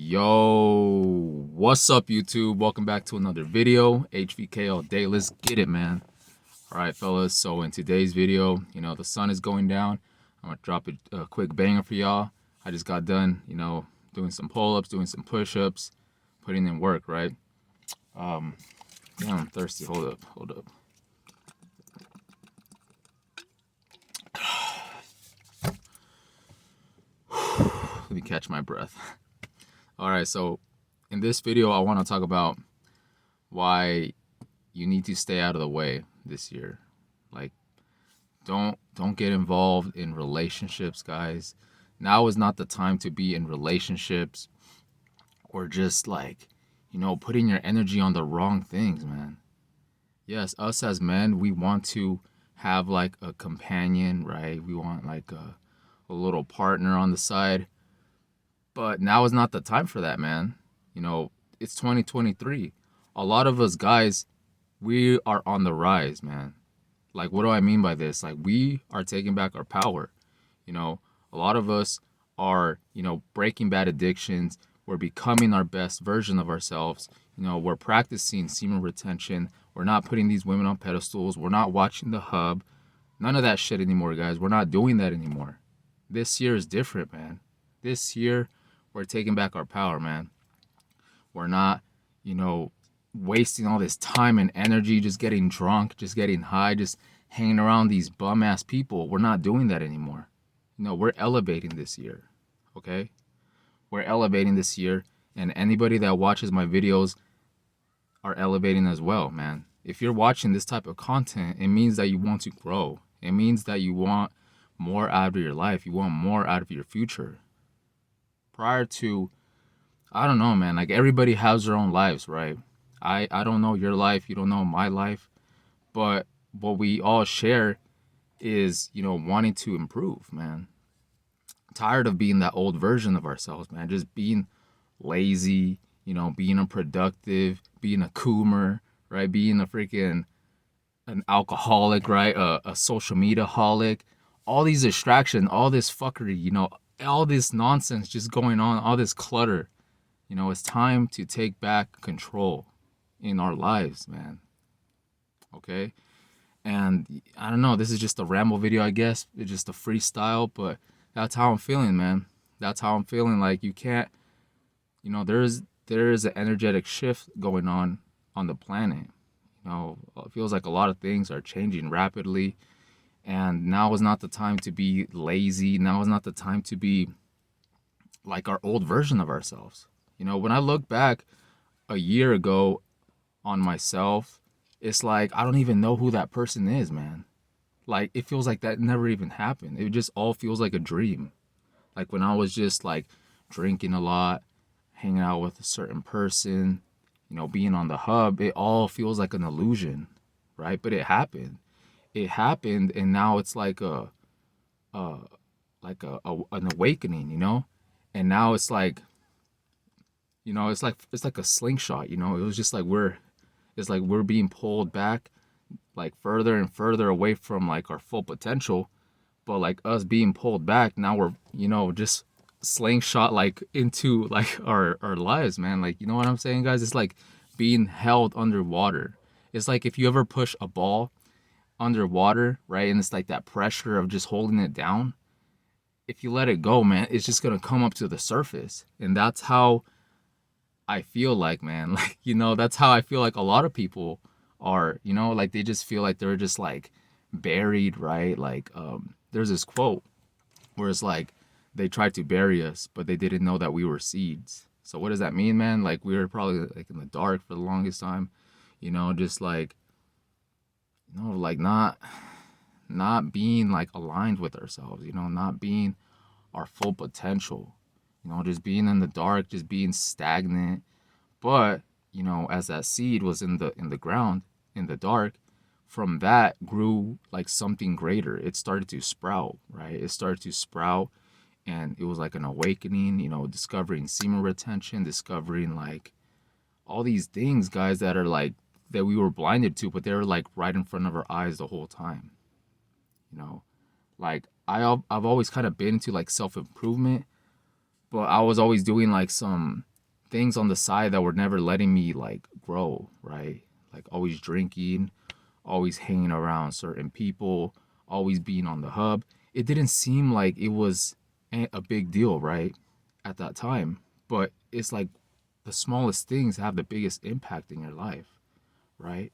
Yo, what's up, YouTube? Welcome back to another video. HVK all day. Let's get it, man. All right, fellas. So in today's video, the sun is going down. I'm gonna drop a quick banger for y'all. I just got done, doing some pull-ups, doing some push-ups, putting in work, right? Damn, I'm thirsty. Hold up. Let me catch my breath. All right, so in this video, I want to talk about why you need to stay out of the way this year. Like, don't get involved in relationships, guys. Now is not the time to be in relationships or just like, putting your energy on the wrong things, man. Yes, us as men, we want to have like a companion, right? We want like a little partner on the side. But now is not the time for that, man. It's 2023. A lot of us guys, we are on the rise, man. Like, what do I mean by this? Like, we are taking back our power. A lot of us are, breaking bad addictions. We're becoming our best version of ourselves. We're practicing semen retention. We're not putting these women on pedestals. We're not watching the hub. None of that shit anymore, guys. We're not doing that anymore. This year is different, man. This year, we're taking back our power, man. We're not, wasting all this time and energy just getting drunk, just getting high, just hanging around these bum ass people. We're not doing that anymore. We're elevating this year, okay? We're elevating this year, and anybody that watches my videos are elevating as well, man. If you're watching this type of content, it means that you want to grow. It means that you want more out of your life. You want more out of your future. Prior to, I don't know, man, like everybody has their own lives, right? I don't know your life, you don't know my life, but what we all share is, wanting to improve, man. Tired of being that old version of ourselves, man. Just being lazy, being unproductive, being a coomer, right? Being a freaking an alcoholic, right? A social media holic. All these distractions, all this fuckery, all this nonsense just going on, all this clutter. It's time to take back control in our lives, man. Okay? And I don't know, this is just a ramble video, I guess. It's just a freestyle, but that's how I'm feeling, man. That's how I'm feeling. Like, you can't, there is an energetic shift going on the planet. It feels like a lot of things are changing rapidly. And now is not the time to be lazy. Now is not the time to be like our old version of ourselves. When I look back a year ago on myself, it's like I don't even know who that person is, man. Like, it feels like that never even happened. It just all feels like a dream. Like when I was just like drinking a lot, hanging out with a certain person, being on the hub, it all feels like an illusion, right? But it happened. It happened, and now it's like a an awakening, And now it's like, it's like a slingshot, It was just like we're being pulled back like further and further away from like our full potential, but like us being pulled back, now we're, just slingshot like into like our lives, man. Like, you know what I'm saying, guys? It's like being held underwater. It's like if you ever push a ball underwater, right? And it's like that pressure of just holding it down. If you let it go, man, it's just gonna come up to the surface. And that's how I feel like, man. Like, that's how I feel like a lot of people are, like they just feel like they're just like buried, right? Like, there's this quote where it's like they tried to bury us, but they didn't know that we were seeds. So what does that mean, man? Like, we were probably like in the dark for the longest time, just like, like not being like aligned with ourselves, not being our full potential, just being in the dark, just being stagnant. But, as that seed was in the ground, in the dark, from that grew like something greater. It started to sprout, right? It started to sprout, and it was like an awakening, discovering semen retention, discovering like all these things, guys, that are like that we were blinded to, but they were like right in front of our eyes the whole time. you know like I've always kind of been into like self-improvement, but I was always doing like some things on the side that were never letting me like grow, right? Like always drinking, always hanging around certain people, always being on the hub. It didn't seem like it was a big deal, right? At that time. But it's like the smallest things have the biggest impact in your life, right?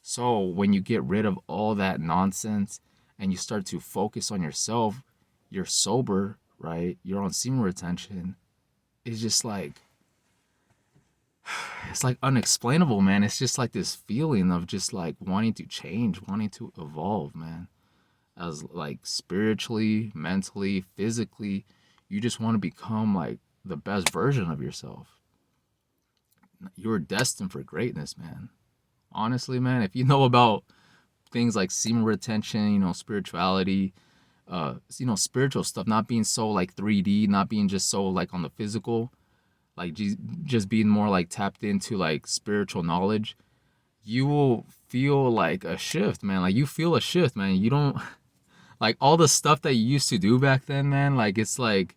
So when you get rid of all that nonsense and you start to focus on yourself, you're sober, right? You're on semen retention. It's just like it's like unexplainable, man. It's just like this feeling of just like wanting to change, wanting to evolve, man. As like spiritually, mentally, physically, you just want to become like the best version of yourself. You're destined for greatness, man. Honestly, man, if you know about things like semen retention, spirituality, spiritual stuff, not being so like 3D, not being just so like on the physical, like just being more like tapped into like spiritual knowledge, you will feel like a shift, man. Like you feel a shift, man. You don't like all the stuff that you used to do back then, man. Like it's like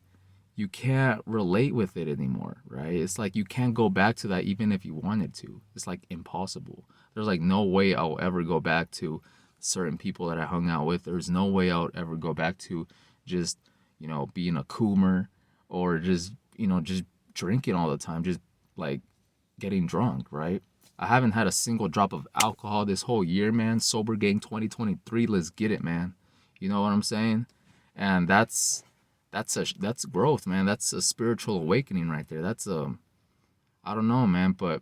you can't relate with it anymore, right? It's like you can't go back to that even if you wanted to. It's like impossible. There's like no way I'll ever go back to certain people that I hung out with. There's no way I'll ever go back to just, being a coomer or just drinking all the time, just like getting drunk, right? I haven't had a single drop of alcohol this whole year, man. Sober Gang 2023, let's get it, man. You know what I'm saying? And that's growth, man. That's a spiritual awakening right there. That's I don't know, man, but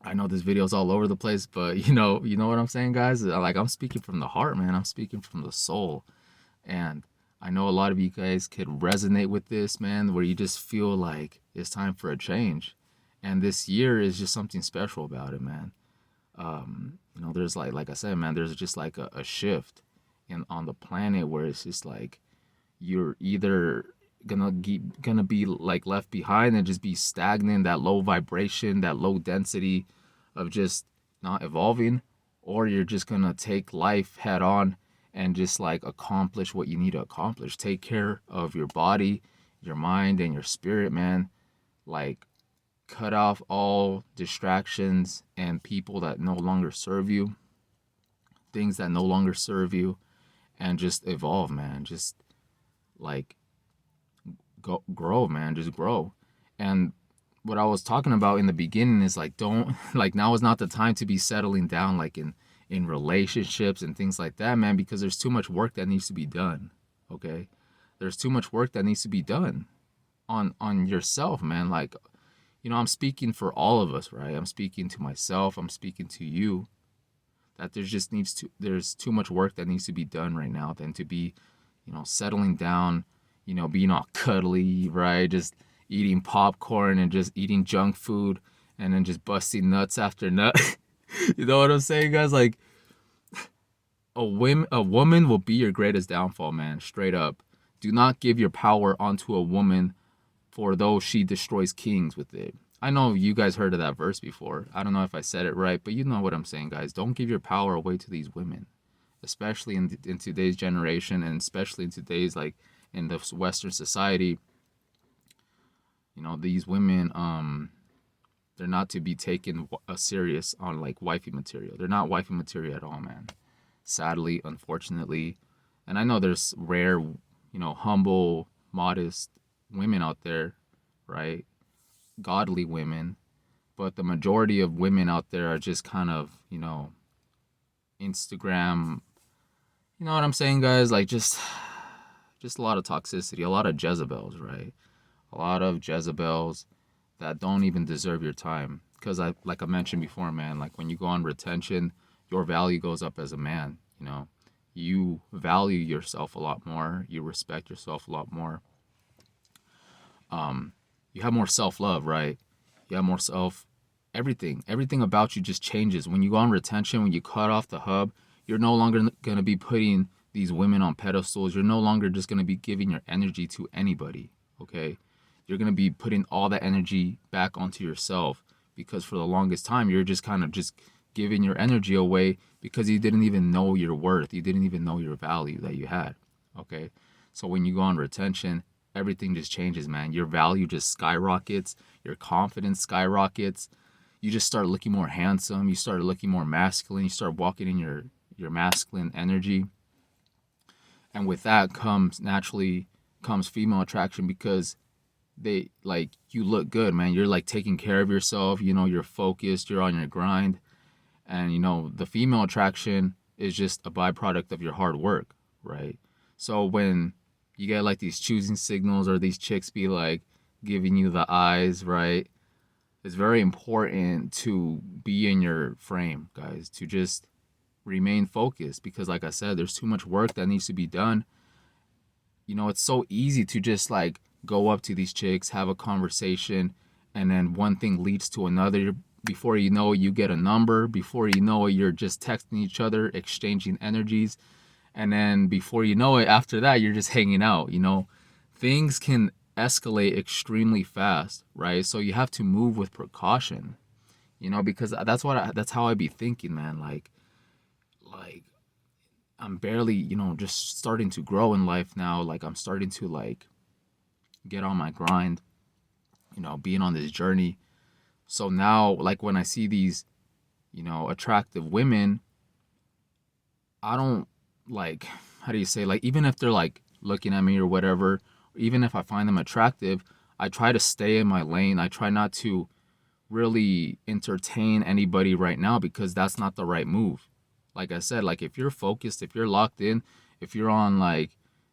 I know this video's all over the place, but you know what I'm saying, guys? Like I'm speaking from the heart, man. I'm speaking from the soul. And I know a lot of you guys could resonate with this, man, where you just feel like it's time for a change. And this year is just something special about it, man. There's like I said, man, there's just like a shift on the planet where it's just like you're either gonna be like left behind and just be stagnant, that low vibration, that low density of just not evolving, or you're just gonna take life head on and just like accomplish what you need to accomplish. Take care of your body, your mind, and your spirit, man. Like cut off all distractions and people that no longer serve you, things that no longer serve you, and just evolve, man. Just like grow, man. Just grow. And what I was talking about in the beginning is like don't like now is not the time to be settling down like in relationships and things like that, man, because there's too much work that needs to be done. Okay? There's too much work that needs to be done on yourself, man. Like, I'm speaking for all of us, right? I'm speaking to myself, I'm speaking to you, that there's too much work that needs to be done right now than to be, settling down, being all cuddly, right? Just eating popcorn and just eating junk food and then just busting nuts after nut. You know what I'm saying, guys? Like a woman will be your greatest downfall, man. Straight up. Do not give your power onto a woman, for though she destroys kings with it. I know you guys heard of that verse before. I don't know if I said it right, but you know what I'm saying, guys. Don't give your power away to these women, especially in today's generation, and especially in today's like in the Western society. These women, they're not to be taken serious on like wifey material. They're not wifey material at all, man. Sadly, unfortunately, and I know there's rare, humble, modest women out there, right? Godly women, but the majority of women out there are just kind of, Instagram. You know what I'm saying, guys? Like just a lot of toxicity, a lot of Jezebels, right? A lot of Jezebels that don't even deserve your time. Because like I mentioned before, man, like when you go on retention, your value goes up as a man. You value yourself a lot more. You respect yourself a lot more. You have more self-love, right? You have more everything about you just changes when you go on retention. When you cut off the hub, you're no longer going to be putting these women on pedestals. You're no longer just going to be giving your energy to anybody. Okay, you're going to be putting all that energy back onto yourself, because for the longest time you're just kind of just giving your energy away because you didn't even know your worth. You didn't even know your value that you had. Okay, so when you go on retention, everything just changes, man. Your value just skyrockets, your confidence skyrockets. You just start looking more handsome, you start looking more masculine, you start walking in your masculine energy. And with that comes naturally comes female attraction because they like you look good, man. You're like taking care of yourself, you know, you're focused, you're on your grind. And you know, the female attraction is just a byproduct of your hard work, right? So when you get like these choosing signals or these chicks be like giving you the eyes, right? It's very important to be in your frame, guys, to just remain focused because like I said, there's too much work that needs to be done. You know, it's so easy to just like go up to these chicks, have a conversation, and then one thing leads to another. Before you know it, you get a number. Before you know it, you're just texting each other, exchanging energies. And then before you know it, after that, you're just hanging out. You know, things can escalate extremely fast, right? So you have to move with precaution, you know, because that's how I be thinking, man. Like I'm barely, you know, just starting to grow in life now. Like I'm starting to like get on my grind, you know, being on this journey. So now, like when I see these, you know, attractive women, I don't like, how do you say, like even if they're like looking at me or whatever, even if I find them attractive, I try to stay in my lane. I try not to really entertain anybody right now because that's not the right move. Like I said, like if you're focused, if you're locked in, if you're on like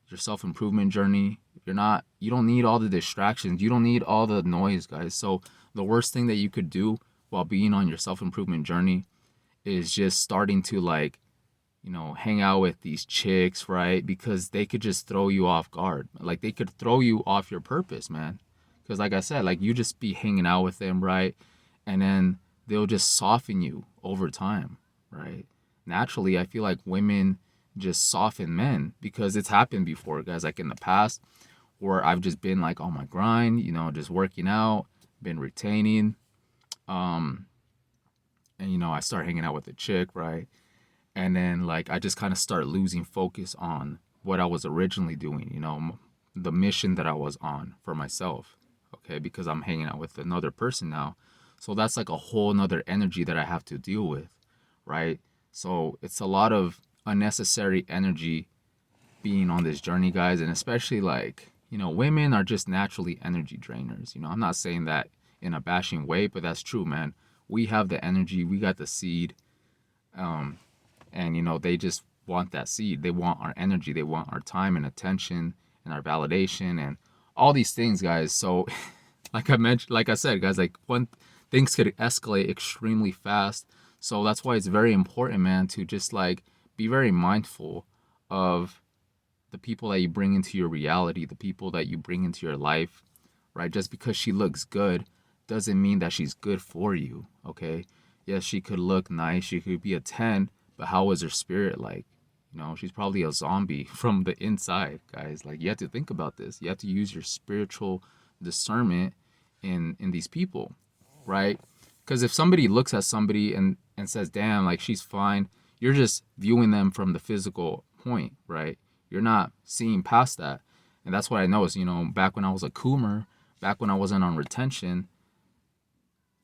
your self-improvement journey, you don't need all the distractions. You don't need all the noise, guys. So the worst thing that you could do while being on your self-improvement journey is just starting to like, you know, hang out with these chicks, right? Because they could just throw you off guard. Like they could throw you off your purpose, man. Because like I said, like you just be hanging out with them, right? And then they'll just soften you over time, right? Naturally, I feel like women just soften men because it's happened before, guys, like in the past where I've just been like on my grind, you know, just working out, been retaining. Um, and you know, I start hanging out with a chick, right? And then like I just kind of start losing focus on what I was originally doing, you know, the mission that I was on for myself, okay, because I'm hanging out with another person now. So that's like a whole nother energy that I have to deal with, right? So it's a lot of unnecessary energy being on this journey, guys, and especially like, you know, women are just naturally energy drainers. You know, I'm not saying that in a bashing way, but that's true, man. We have the energy, we got the seed, um, and you know they just want that seed, they want our energy, they want our time and attention and our validation and all these things, guys. So like I mentioned, like I said, guys, like one things could escalate extremely fast. So that's why it's very important, man, to just like be very mindful of the people that you bring into your reality, the people that you bring into your life, right? Just because she looks good doesn't mean that she's good for you, okay? Yes, she could look nice, she could be a 10, but how is her spirit like? You know, she's probably a zombie from the inside, guys. Like you have to think about this. You have to use your spiritual discernment in these people, right? Because if somebody looks at somebody and says, "Damn, like she's fine," you're just viewing them from the physical point, right? You're not seeing past that. And that's what I noticed, you know, back when I was a coomer, back when I wasn't on retention,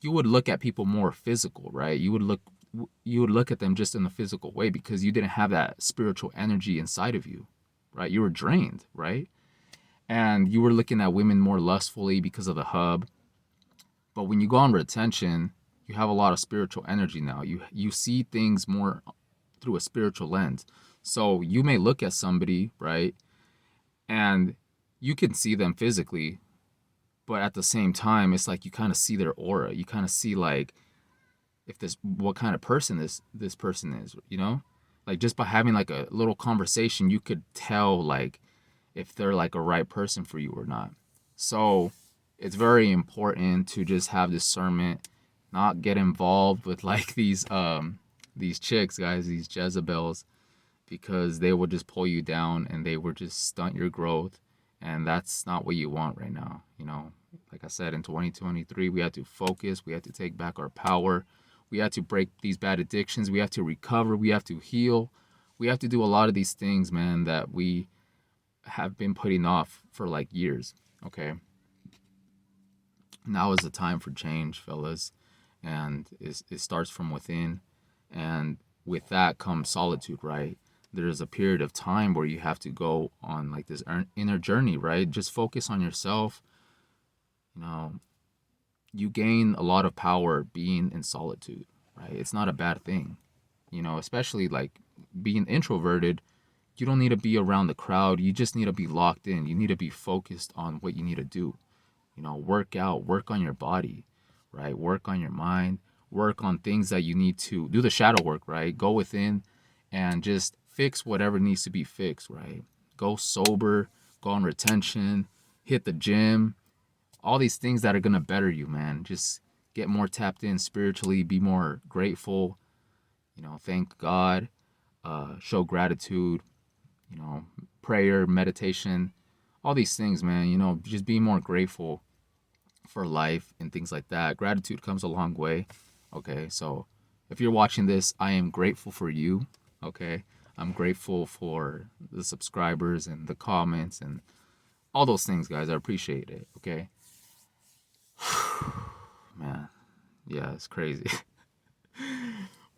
you would look at people more physical, right? You would look at them just in a physical way because you didn't have that spiritual energy inside of you, right? You were drained, right? And you were looking at women more lustfully because of the hub. But when you go on retention, you have a lot of spiritual energy now. You see things more through a spiritual lens. So you may look at somebody, right? And you can see them physically, but at the same time, it's like you kind of see their aura. You kind of see like if this what kind of person this person is, you know? Like just by having like a little conversation, you could tell like if they're like a right person for you or not. So it's very important to just have discernment, not get involved with like these chicks, guys, these Jezebels, because they will just pull you down and they will just stunt your growth. And that's not what you want right now. You know, like I said, in 2023, we have to focus. We have to take back our power. We have to break these bad addictions. We have to recover. We have to heal. We have to do a lot of these things, man, that we have been putting off for like years. Okay, now is the time for change, fellas, and it starts from within, and with that comes solitude, right? There's a period of time where you have to go on like this inner journey, right? Just focus on yourself. You know, you gain a lot of power being in solitude, right? It's not a bad thing, especially like being introverted. You don't need to be around the crowd. You just need to be locked in. You need to be focused on what you need to do. Work out, work on your body, right? Work on your mind, work on things that you need to do the shadow work, right? Go within and just fix whatever needs to be fixed, right? Go sober, go on retention, hit the gym, all these things that are going to better you, man. Just get more tapped in spiritually, be more grateful, thank God, show gratitude, you know, prayer, meditation, all these things, man, just be more grateful for life and things like that. Gratitude comes a long way. Okay, so if you're watching this, I am grateful for you. Okay, I'm grateful for the subscribers and the comments and all those things, guys. I appreciate it. Okay, man, yeah, it's crazy.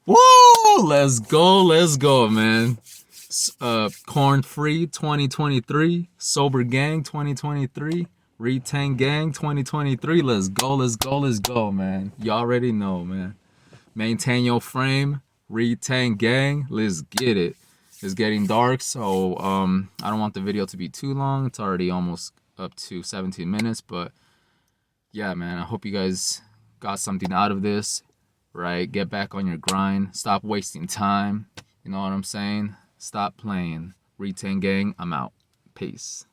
Woo! Let's go, man. Corn Free 2023, Sober Gang 2023, Retain Gang 2023. Let's go, man. You already know, man. Maintain your frame, Retain Gang. Let's get it. It's getting dark, so I don't want the video to be too long. It's already almost up to 17 minutes, but yeah, man, I hope you guys got something out of this, right? Get back on your grind. Stop wasting time. You know what I'm saying? Stop playing. Retain Gang, I'm out. Peace.